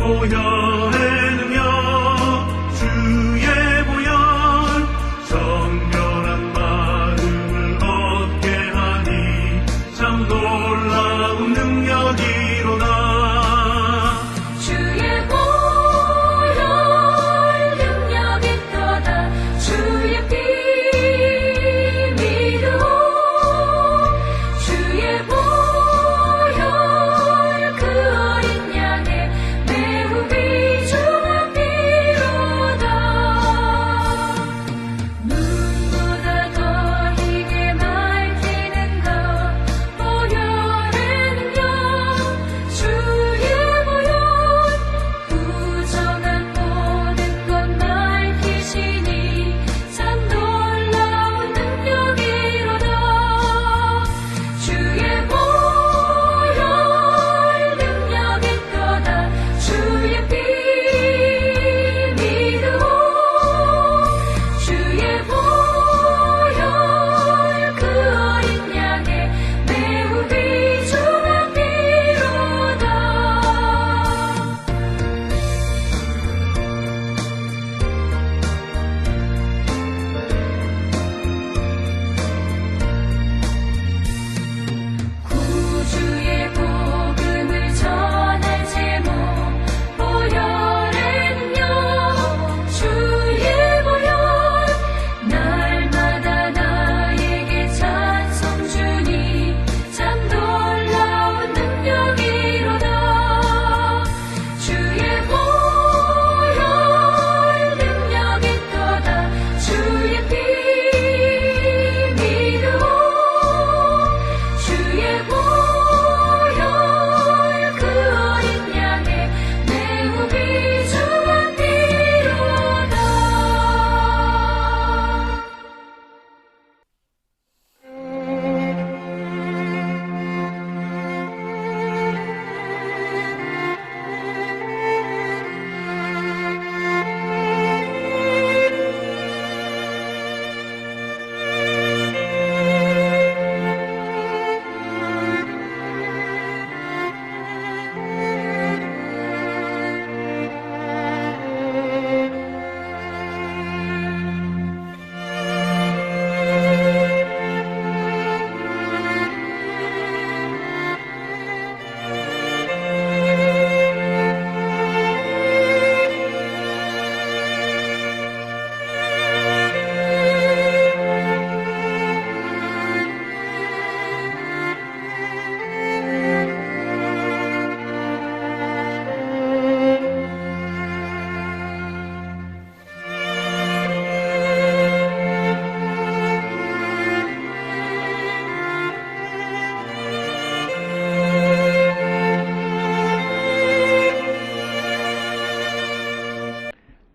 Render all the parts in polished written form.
보혈의 능력 주의 보혈 정결한 마음을 얻게 하니 참 놀라운 능력이로다. 주의 보혈 능력 있도다. 주의 피 믿음 주의 보혈 그 어린 양의 매우 귀중한 피로다. 눈보다 더 희게 밝히는 것 보혈의 능력 주의 보혈 부정한 모든 것 밝히시니 참 놀라운 능력이로다. 주의 보혈 능력 있도다. 주의 피 믿음 주의 보혈 그 어린 양의 매우 귀중한 피로다. 구주의 복음을 전할 제목 보혈의 능력 주의 보혈 날마다 나에게 찬송 주니 참 놀라운 능력이로다. 주의 보혈 능력 있도다. 주의 피 믿음 주의 보혈 그 어린 양의 매우 귀중한 피로다.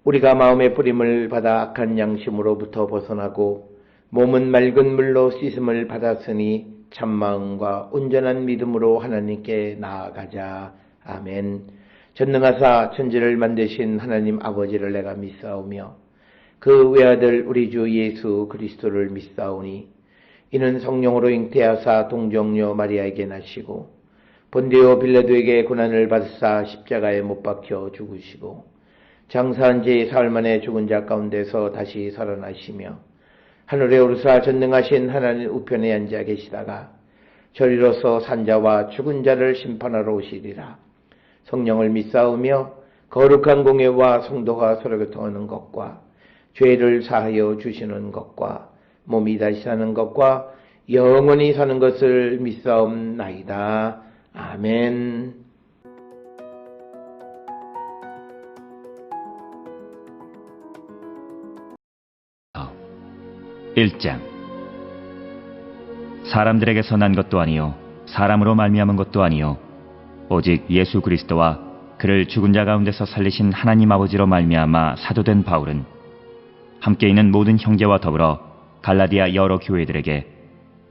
우리가 마음의 뿌림을 받아 악한 양심으로부터 벗어나고 몸은 맑은 물로 씻음을 받았으니 참마음과 온전한 믿음으로 하나님께 나아가자. 아멘. 전능하사 천지를 만드신 하나님 아버지를 내가 믿사오며 그 외아들 우리 주 예수 그리스도를 믿사오니 이는 성령으로 잉태하사 동정녀 마리아에게 나시고 본디오 빌라도에게 고난을 받으사 십자가에 못 박혀 죽으시고 장사한 지 사흘 만에 죽은 자 가운데서 다시 살아나시며 하늘에 오르사 전능하신 하나님 우편에 앉아 계시다가 저리로서 산자와 죽은 자를 심판하러 오시리라. 성령을 믿사오며 거룩한 공예와 성도가 서로 교통하는 것과 죄를 사하여 주시는 것과 몸이 다시 사는 것과 영원히 사는 것을 믿사옵나이다. 아멘. 1장 사람들에게서 난 것도 아니요 사람으로 말미암은 것도 아니요 오직 예수 그리스도와 그를 죽은 자 가운데서 살리신 하나님 아버지로 말미암아 사도된 바울은 함께 있는 모든 형제와 더불어 갈라디아 여러 교회들에게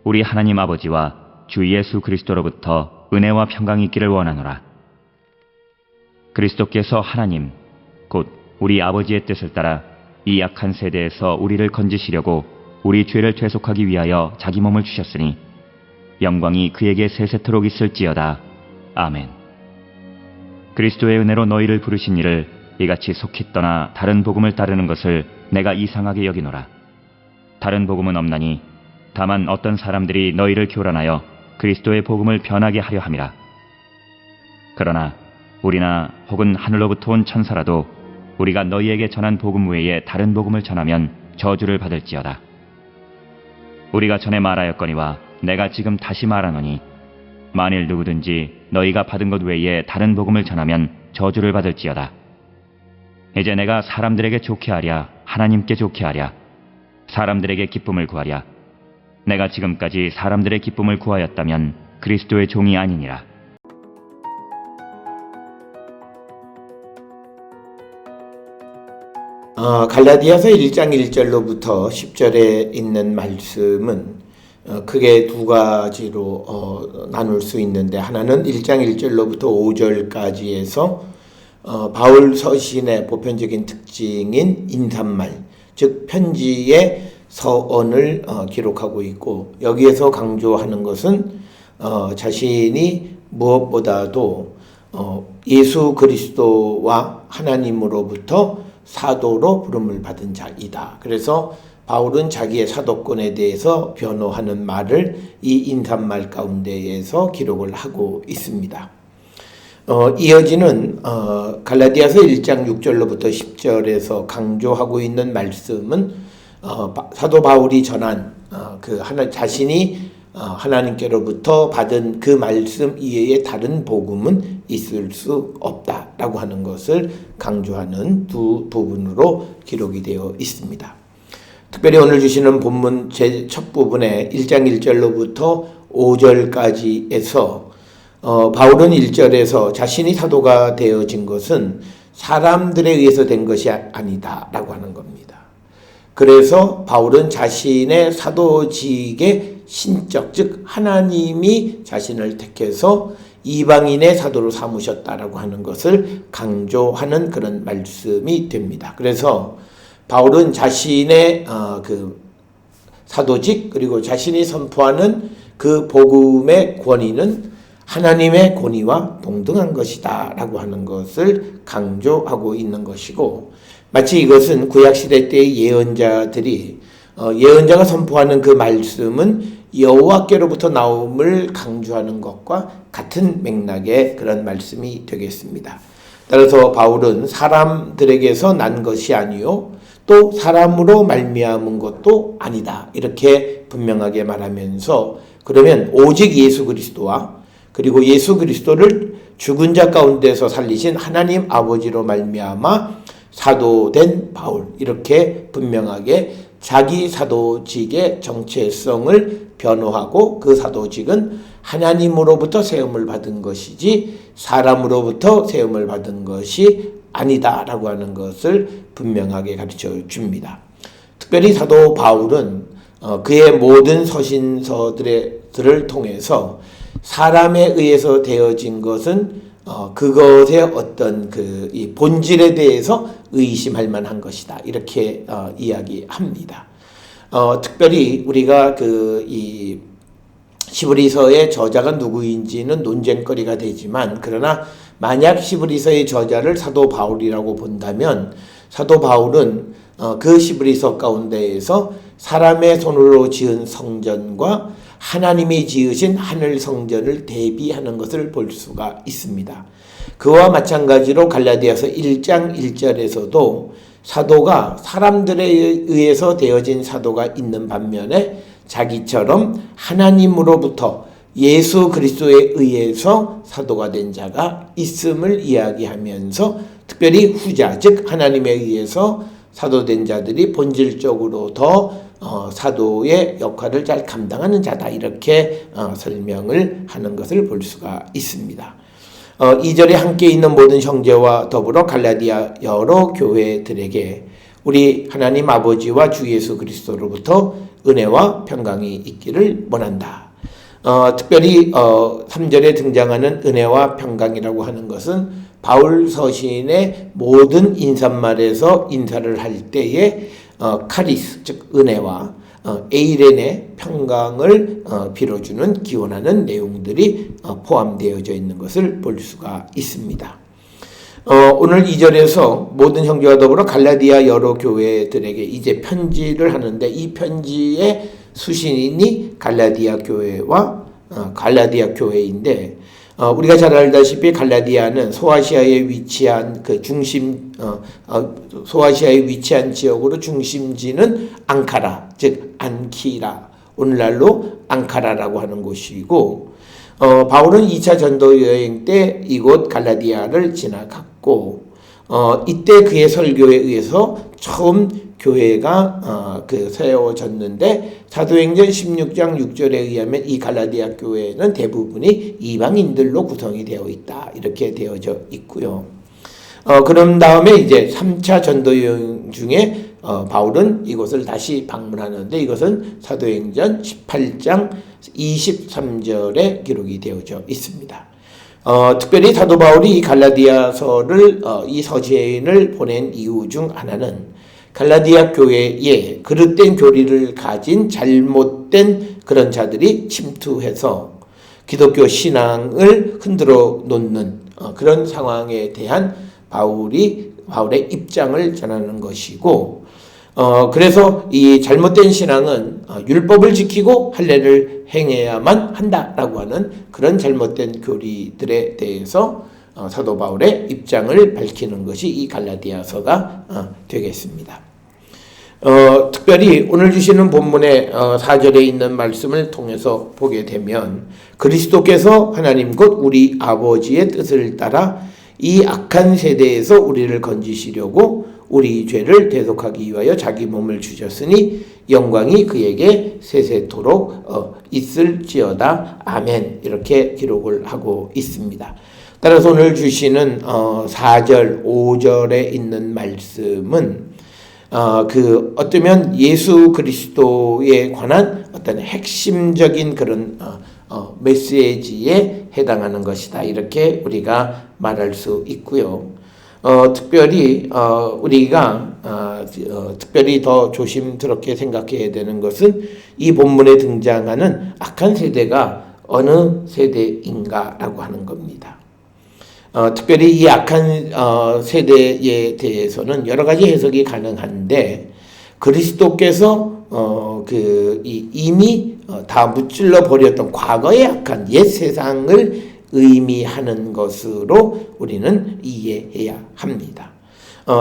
우리 하나님 아버지와 주 예수 그리스도로부터 은혜와 평강이 있기를 원하노라. 그리스도께서 하나님 곧 우리 아버지의 뜻을 따라 이 악한 세대에서 우리를 건지시려고 우리 죄를 퇴속하기 위하여 자기 몸을 주셨으니 영광이 그에게 세세토록 있을지어다. 아멘. 그리스도의 은혜로 너희를 부르신 이를 이같이 속히 떠나 다른 복음을 따르는 것을 내가 이상하게 여기노라. 다른 복음은 없나니 다만 어떤 사람들이 너희를 교란하여 그리스도의 복음을 변하게 하려 함이라. 그러나 우리나 혹은 하늘로부터 온 천사라도 우리가 너희에게 전한 복음 외에 다른 복음을 전하면 저주를 받을지어다. 우리가 전에 말하였거니와 내가 지금 다시 말하노니 만일 누구든지 너희가 받은 것 외에 다른 복음을 전하면 저주를 받을지어다. 이제 내가 사람들에게 좋게 하랴 하나님께 좋게 하랴 사람들에게 기쁨을 구하랴. 내가 지금까지 사람들의 기쁨을 구하였다면 그리스도의 종이 아니니라. 갈라디아서 1장 1절로부터 10절에 있는 말씀은 크게 두 가지로 나눌 수 있는데, 하나는 1장 1절로부터 5절까지에서 바울 서신의 보편적인 특징인 인사말, 즉 편지의 서언을 기록하고 있고, 여기에서 강조하는 것은 자신이 무엇보다도 예수 그리스도와 하나님으로부터 사도로 부름을 받은 자이다. 그래서 바울은 자기의 사도권에 대해서 변호하는 말을 이 인사말 가운데에서 기록을 하고 있습니다. 이어지는 갈라디아서 1장 6절로부터 10절에서 강조하고 있는 말씀은 사도 바울이 전한 자신이 하나님께로부터 받은 그 말씀 이외에 다른 복음은 있을 수 없다라고 하는 것을 강조하는 두 부분으로 기록이 되어 있습니다. 특별히 오늘 주시는 본문 제 첫 부분에 1장 1절로부터 5절까지에서 바울은 1절에서 자신이 사도가 되어진 것은 사람들에 의해서 된 것이 아니다라고 하는 겁니다. 그래서 바울은 자신의 사도직의 신적, 즉 하나님이 자신을 택해서 이방인의 사도로 삼으셨다라고 하는 것을 강조하는 그런 말씀이 됩니다. 그래서 바울은 자신의 그 사도직, 그리고 자신이 선포하는 그 복음의 권위는 하나님의 권위와 동등한 것이다 라고 하는 것을 강조하고 있는 것이고, 마치 이것은 구약시대 때의 예언자들이 예언자가 선포하는 그 말씀은 여호와께로부터 나옴을 강조하는 것과 같은 맥락의 그런 말씀이 되겠습니다. 따라서 바울은 사람들에게서 난 것이 아니요 또 사람으로 말미암은 것도 아니다, 이렇게 분명하게 말하면서, 그러면 오직 예수 그리스도와 그리고 예수 그리스도를 죽은 자 가운데서 살리신 하나님 아버지로 말미암아 사도된 바울, 이렇게 분명하게 자기 사도직의 정체성을 변호하고, 그 사도직은 하나님으로부터 세움을 받은 것이지 사람으로부터 세움을 받은 것이 아니다라고 하는 것을 분명하게 가르쳐 줍니다. 특별히 사도 바울은 그의 모든 서신서들을 통해서 사람에 의해서 되어진 것은 그것의 어떤 이 본질에 대해서 의심할 만한 것이다, 이렇게 이야기합니다. 특별히 우리가 이 시브리서의 저자가 누구인지는 논쟁거리가 되지만, 그러나 만약 시브리서의 저자를 사도 바울이라고 본다면 사도 바울은 그 시브리서 가운데에서 사람의 손으로 지은 성전과 하나님이 지으신 하늘 성전을 대비하는 것을 볼 수가 있습니다. 그와 마찬가지로 갈라디아서 1장 1절에서도 사도가 사람들에 의해서 되어진 사도가 있는 반면에 자기처럼 하나님으로부터 예수 그리스도에 의해서 사도가 된 자가 있음을 이야기하면서, 특별히 후자, 즉 하나님에 의해서 사도된 자들이 본질적으로 더 사도의 역할을 잘 감당하는 자다, 이렇게 설명을 하는 것을 볼 수가 있습니다. 2절에 함께 있는 모든 형제와 더불어 갈라디아 여러 교회들에게 우리 하나님 아버지와 주 예수 그리스도로부터 은혜와 평강이 있기를 원한다. 특별히 3절에 등장하는 은혜와 평강이라고 하는 것은 바울 서신의 모든 인사말에서 인사를 할 때에 카리스, 즉 은혜와 에이렌의 평강을 빌어주는 기원하는 내용들이 포함되어져 있는 것을 볼 수가 있습니다. 오늘 2절에서 모든 형제와 더불어 갈라디아 여러 교회들에게 이제 편지를 하는데 이 편지의 수신인이 갈라디아 교회와 갈라디아 교회인데 우리가 잘 알다시피 갈라디아는 소아시아에 위치한 그 중심 소아시아에 위치한 지역으로 중심지는 앙카라 즉 안키라 오늘날로 앙카라라고 하는 곳이고 바울은 2차 전도 여행 때 이곳 갈라디아를 지나갔고 이때 그의 설교에 의해서 처음 교회가 세워졌는데 사도행전 16장 6절에 의하면 이 갈라디아 교회는 대부분이 이방인들로 구성이 되어 있다 이렇게 되어져 있고요. 그런 다음에 이제 3차 전도 여행 중에 바울은 이곳을 다시 방문하는데 이것은 사도행전 18장 23절에 기록이 되어져 있습니다. 특별히 사도 바울이 이 갈라디아서를 이 서신을 보낸 이유 중 하나는 갈라디아 교회에 그릇된 교리를 가진 잘못된 그런 자들이 침투해서 기독교 신앙을 흔들어 놓는 그런 상황에 대한 바울의 입장을 전하는 것이고 그래서 이 잘못된 신앙은 율법을 지키고 할례를 행해야만 한다라고 하는 그런 잘못된 교리들에 대해서 사도 바울의 입장을 밝히는 것이 이 갈라디아서가 되겠습니다. 특별히 오늘 주시는 본문의 4절에 있는 말씀을 통해서 보게 되면 그리스도께서 하나님 곧 우리 아버지의 뜻을 따라 이 악한 세대에서 우리를 건지시려고 우리 죄를 대속하기 위하여 자기 몸을 주셨으니 영광이 그에게 세세토록 있을지어다. 아멘. 이렇게 기록을 하고 있습니다. 따라서 오늘 주시는 4절, 5절에 있는 말씀은 어쩌면 예수 그리스도에 관한 어떤 핵심적인 그런 메시지에 해당하는 것이다. 이렇게 우리가 말할 수 있고요. 특별히 우리가 특별히 더 조심스럽게 생각해야 되는 것은 이 본문에 등장하는 악한 세대가 어느 세대인가라고 하는 겁니다. 특별히 이 악한 세대에 대해서는 여러 가지 해석이 가능한데 그리스도께서 이미 다 무찔러 버렸던 과거의 악한 옛 세상을 의미하는 것으로 우리는 이해해야 합니다.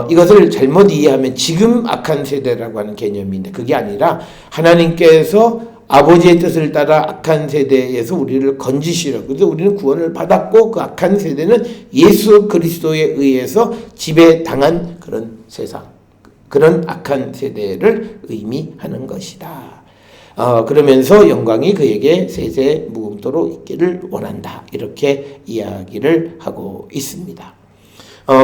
이것을 잘못 이해하면 지금 악한 세대라고 하는 개념인데 그게 아니라 하나님께서 아버지의 뜻을 따라 악한 세대에서 우리를 건지시려고 그래서 우리는 구원을 받았고 그 악한 세대는 예수 그리스도에 의해서 지배당한 그런 세상 그런 악한 세대를 의미하는 것이다. 그러면서 영광이 그에게 세세 무궁토록 있기를 원한다. 이렇게 이야기를 하고 있습니다.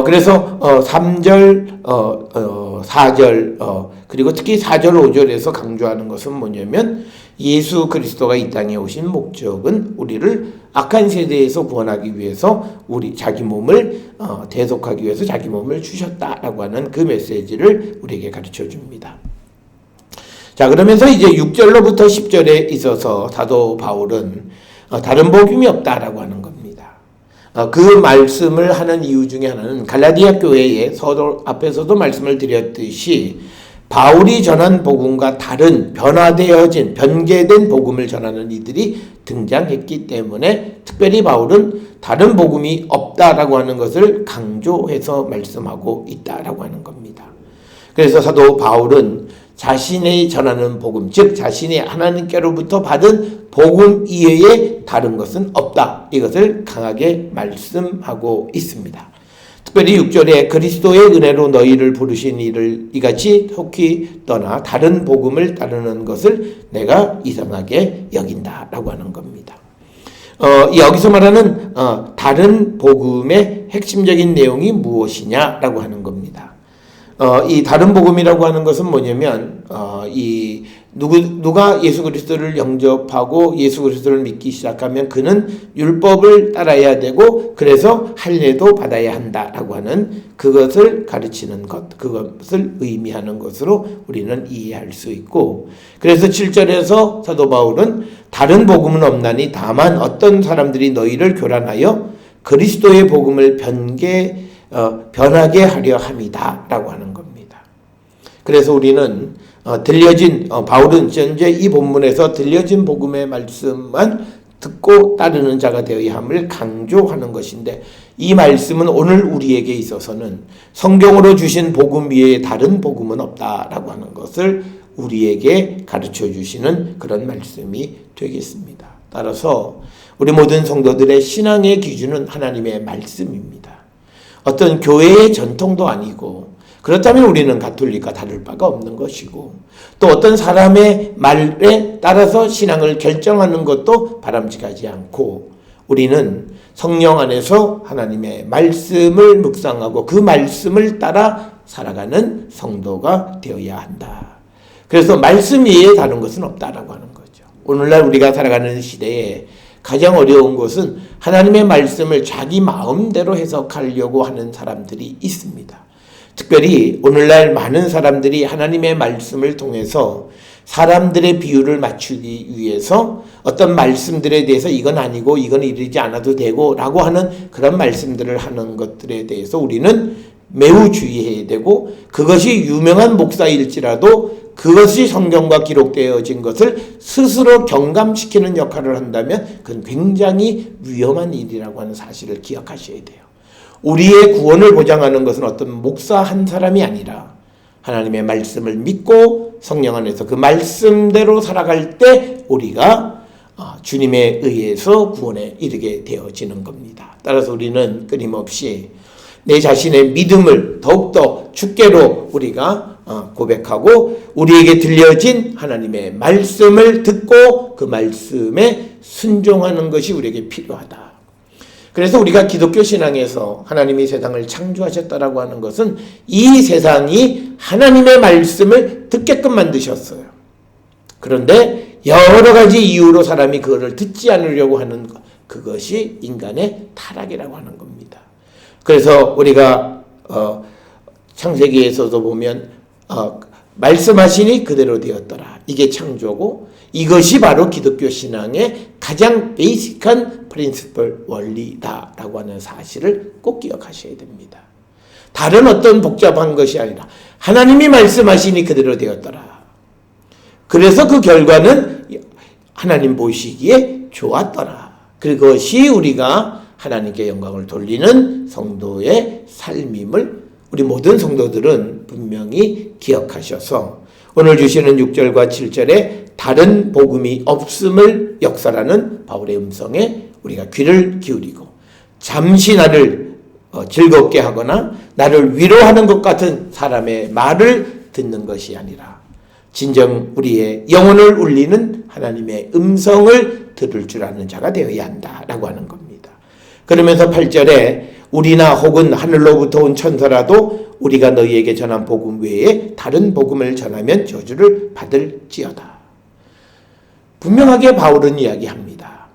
그래서 3절, 4절 그리고 특히 4절, 5절에서 강조하는 것은 뭐냐면 예수 그리스도가 이 땅에 오신 목적은 우리를 악한 세대에서 구원하기 위해서 자기 몸을 대속하기 위해서 자기 몸을 주셨다라고 하는 그 메시지를 우리에게 가르쳐 줍니다. 자, 그러면서 이제 6절로부터 10절에 있어서 사도 바울은 다른 복음이 없다라고 하는 겁니다. 그 말씀을 하는 이유 중에 하나는 갈라디아 교회에 앞에서도 말씀을 드렸듯이 바울이 전한 복음과 다른 변개된 복음을 전하는 이들이 등장했기 때문에 특별히 바울은 다른 복음이 없다라고 하는 것을 강조해서 말씀하고 있다라고 하는 겁니다. 그래서 사도 바울은 자신이 전하는 복음, 즉 자신이 하나님께로부터 받은 복음 이외에 다른 것은 없다. 이것을 강하게 말씀하고 있습니다. 특별히 6절에 그리스도의 은혜로 너희를 부르신 이를 이같이 속히 떠나 다른 복음을 따르는 것을 내가 이상하게 여긴다라고 하는 겁니다. 여기서 말하는 다른 복음의 핵심적인 내용이 무엇이냐라고 하는 겁니다. 이 다른 복음이라고 하는 것은 뭐냐면 누가 예수 그리스도를 영접하고 예수 그리스도를 믿기 시작하면 그는 율법을 따라야 되고 그래서 할례도 받아야 한다라고 하는 그것을 가르치는 것, 그것을 의미하는 것으로 우리는 이해할 수 있고 그래서 7절에서 사도 바울은 다른 복음은 없나니 다만 어떤 사람들이 너희를 교란하여 그리스도의 복음을 변하게 하려 함이다 라고 하는 겁니다. 그래서 우리는 바울은 현재 이 본문에서 들려진 복음의 말씀만 듣고 따르는 자가 되어야 함을 강조하는 것인데, 이 말씀은 오늘 우리에게 있어서는 성경으로 주신 복음 외에 다른 복음은 없다라고 하는 것을 우리에게 가르쳐 주시는 그런 말씀이 되겠습니다. 따라서 우리 모든 성도들의 신앙의 기준은 하나님의 말씀입니다. 어떤 교회의 전통도 아니고, 그렇다면 우리는 가톨릭과 다를 바가 없는 것이고, 또 어떤 사람의 말에 따라서 신앙을 결정하는 것도 바람직하지 않고, 우리는 성령 안에서 하나님의 말씀을 묵상하고 그 말씀을 따라 살아가는 성도가 되어야 한다. 그래서 말씀 외에 다른 것은 없다라고 하는 거죠. 오늘날 우리가 살아가는 시대에 가장 어려운 것은 하나님의 말씀을 자기 마음대로 해석하려고 하는 사람들이 있습니다. 특별히 오늘날 많은 사람들이 하나님의 말씀을 통해서 사람들의 비유를 맞추기 위해서 어떤 말씀들에 대해서 이건 아니고 이건 이르지 않아도 되고 라고 하는 그런 말씀들을 하는 것들에 대해서 우리는 매우 주의해야 되고, 그것이 유명한 목사일지라도 그것이 성경과 기록되어진 것을 스스로 경감시키는 역할을 한다면 그건 굉장히 위험한 일이라고 하는 사실을 기억하셔야 돼요. 우리의 구원을 보장하는 것은 어떤 목사 한 사람이 아니라 하나님의 말씀을 믿고 성령 안에서 그 말씀대로 살아갈 때 우리가 주님에 의해서 구원에 이르게 되어지는 겁니다. 따라서 우리는 끊임없이 내 자신의 믿음을 더욱더 주께로 우리가 고백하고, 우리에게 들려진 하나님의 말씀을 듣고 그 말씀에 순종하는 것이 우리에게 필요하다. 그래서 우리가 기독교 신앙에서 하나님이 세상을 창조하셨다라고 하는 것은 이 세상이 하나님의 말씀을 듣게끔 만드셨어요. 그런데 여러 가지 이유로 사람이 그거를 듣지 않으려고 하는 것, 그것이 인간의 타락이라고 하는 겁니다. 그래서 우리가 창세기에서도 보면 말씀하시니 그대로 되었더라. 이게 창조고, 이것이 바로 기독교 신앙의 가장 베이직한 프린시플 원리다라고 하는 사실을 꼭 기억하셔야 됩니다. 다른 어떤 복잡한 것이 아니라 하나님이 말씀하시니 그대로 되었더라. 그래서 그 결과는 하나님 보시기에 좋았더라. 그것이 우리가 하나님께 영광을 돌리는 성도의 삶임을 우리 모든 성도들은 분명히 기억하셔서 오늘 주시는 6절과 7절에 다른 복음이 없음을 역설하는 바울의 음성에 우리가 귀를 기울이고, 잠시 나를 즐겁게 하거나 나를 위로하는 것 같은 사람의 말을 듣는 것이 아니라 진정 우리의 영혼을 울리는 하나님의 음성을 들을 줄 아는 자가 되어야 한다라고 하는 겁니다. 그러면서 8절에 우리나 혹은 하늘로부터 온 천사라도 우리가 너희에게 전한 복음 외에 다른 복음을 전하면 저주를 받을지어다. 분명하게 바울은 이야기합니다.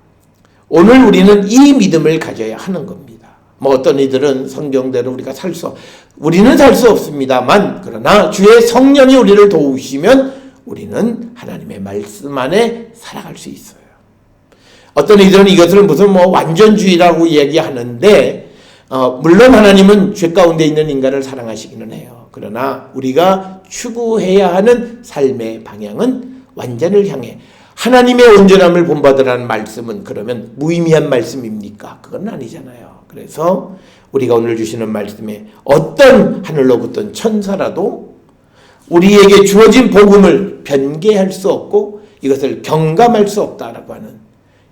오늘 우리는 이 믿음을 가져야 하는 겁니다. 어떤 이들은 성경대로 우리는 살 수 없습니다만, 그러나 주의 성령이 우리를 도우시면 우리는 하나님의 말씀 안에 살아갈 수 있어요. 어떤 이들은 이것을 무슨 완전주의라고 얘기하는데, 물론 하나님은 죄 가운데 있는 인간을 사랑하시기는 해요. 그러나 우리가 추구해야 하는 삶의 방향은 완전을 향해 하나님의 온전함을 본받으라는 말씀은 그러면 무의미한 말씀입니까? 그건 아니잖아요. 그래서 우리가 오늘 주시는 말씀에 어떤 하늘로부터 온 천사라도 우리에게 주어진 복음을 변개할 수 없고 이것을 경감할 수 없다라고 하는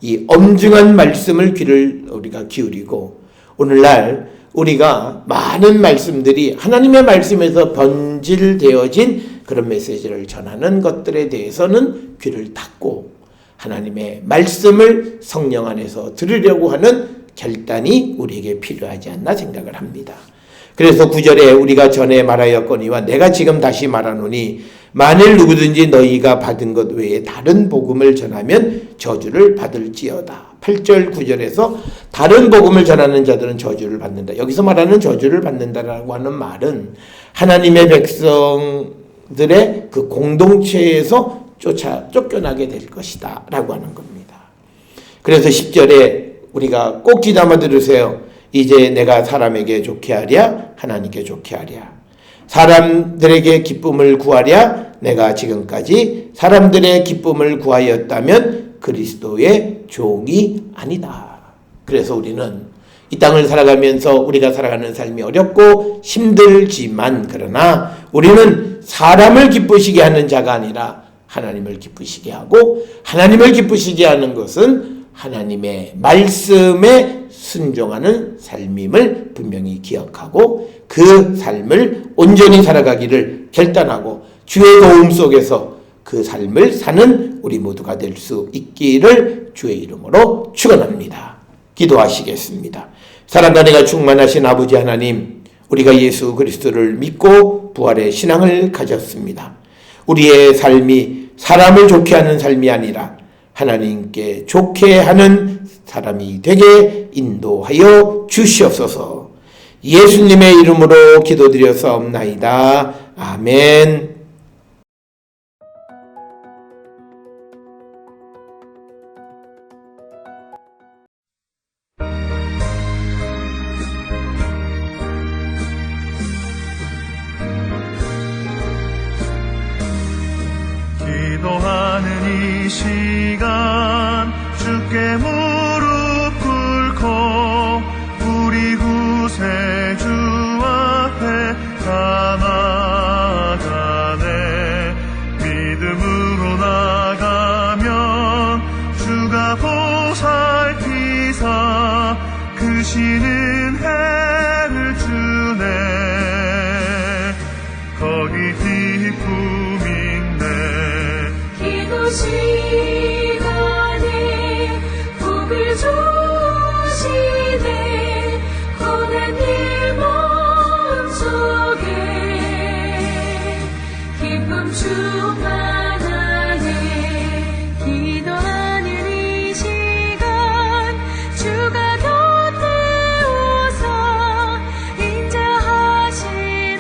이 엄중한 말씀을 귀를 우리가 기울이고, 오늘날 우리가 많은 말씀들이 하나님의 말씀에서 변질되어진 그런 메시지를 전하는 것들에 대해서는 귀를 닫고 하나님의 말씀을 성령 안에서 들으려고 하는 결단이 우리에게 필요하지 않나 생각을 합니다. 그래서 9절에 우리가 전에 말하였거니와 내가 지금 다시 말하노니 만일 누구든지 너희가 받은 것 외에 다른 복음을 전하면 저주를 받을지어다. 8절 9절에서 다른 복음을 전하는 자들은 저주를 받는다. 여기서 말하는 저주를 받는다라고 하는 말은 하나님의 백성들의 그 공동체에서 쫓겨나게 될 것이다 라고 하는 겁니다. 그래서 10절에 우리가 꼭 귀담아 들으세요. 이제 내가 사람에게 좋게 하랴 하나님께 좋게 하랴. 사람들에게 기쁨을 구하랴 내가 지금까지 사람들의 기쁨을 구하였다면 그리스도의 종이 아니다. 그래서 우리는 이 땅을 살아가면서 우리가 살아가는 삶이 어렵고 힘들지만 그러나 우리는 사람을 기쁘시게 하는 자가 아니라 하나님을 기쁘시게 하고, 하나님을 기쁘시게 하는 것은 하나님의 말씀에 순종하는 삶임을 분명히 기억하고 그 삶을 온전히 살아가기를 결단하고 주의 도움 속에서 그 삶을 사는 우리 모두가 될 수 있기를 주의 이름으로 축원합니다. 기도하시겠습니다. 사랑과 은혜가 충만하신 아버지 하나님, 우리가 예수 그리스도를 믿고 부활의 신앙을 가졌습니다. 우리의 삶이 사람을 좋게 하는 삶이 아니라 하나님께 좋게 하는 사람이 되게 인도하여 주시옵소서. 예수님의 이름으로 기도드려서옵나이다. 아멘. 기도하는 이 시간 주께 무릎 꿇고 우리 구세주 앞에 나아가네. 믿음으로 나가면 주가 보살피사 크신 은혜를 주네. 거기 기쁨이 기도 시간에 복을 주시네. 고난 일 마음속에 기쁨 충만하네. 기도하는 이 시간 주가 곁에 오서 인자하신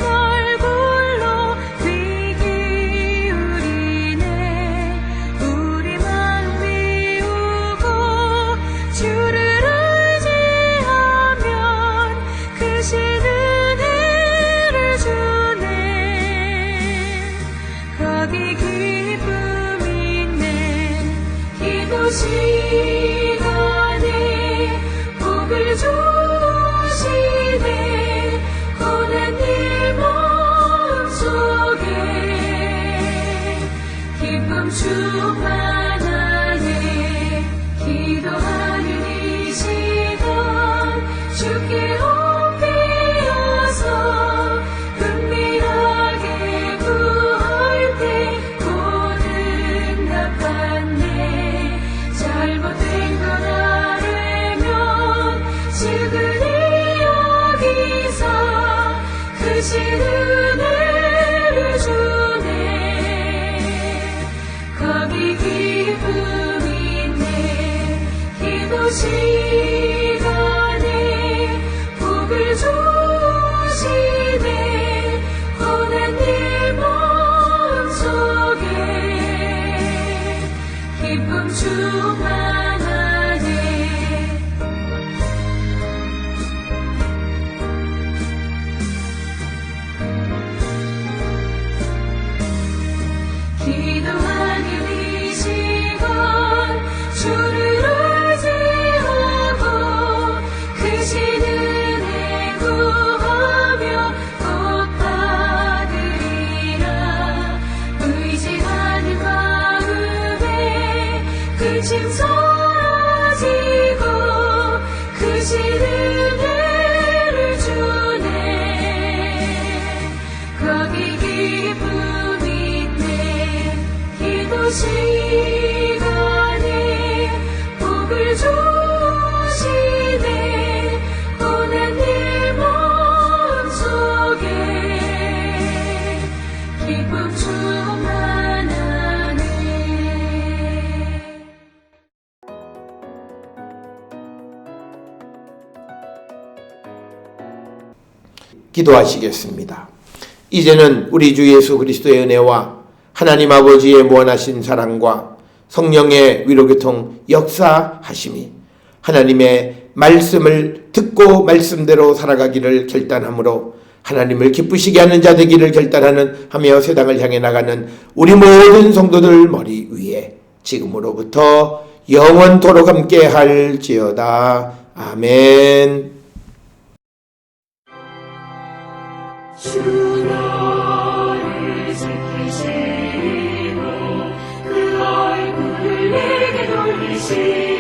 얼굴로 귀 기울이네. 우리 마음 비우고 주를 의지하면 크신 은혜를 주네. 거기 기쁨 있네. 기도 시간에 복을 주시네. 고난 일 마음속에 기쁨 충만하네. 기도하는 이 시간 주께 엎드려서 은밀하게 구할 때 곧 응답받네. 잘못된 것 알면 지근히 여기서 크신 은혜를 주네. 거기 기쁨 있네. 기도 시간에 복을 주시네. 고난 일 마음속에 기쁨 충만하네. 기도하는 이 시간 주를 의지하고 크신 은혜 구하며 복 받으리라. 의지하는 마음에 근심 사라지고 크신 은혜를 주네. 거기 기쁨 있네. 기도 시간에 복을 주시네. 고난 일 마음속에 기쁨 충만하네. 기도하시겠습니다. 이제는 우리 주 예수 그리스도의 은혜와 하나님 아버지의 무한하신 사랑과 성령의 위로교통 역사하심이 하나님의 말씀을 듣고 말씀대로 살아가기를 결단하므로 하나님을 기쁘시게 하는 자 되기를 결단하는 하며 세상을 향해 나가는 우리 모든 성도들 머리 위에 지금으로부터 영원토록 함께 할지어다. 아멘. 주 나를 지키시고 그 얼굴을 내게 돌리시고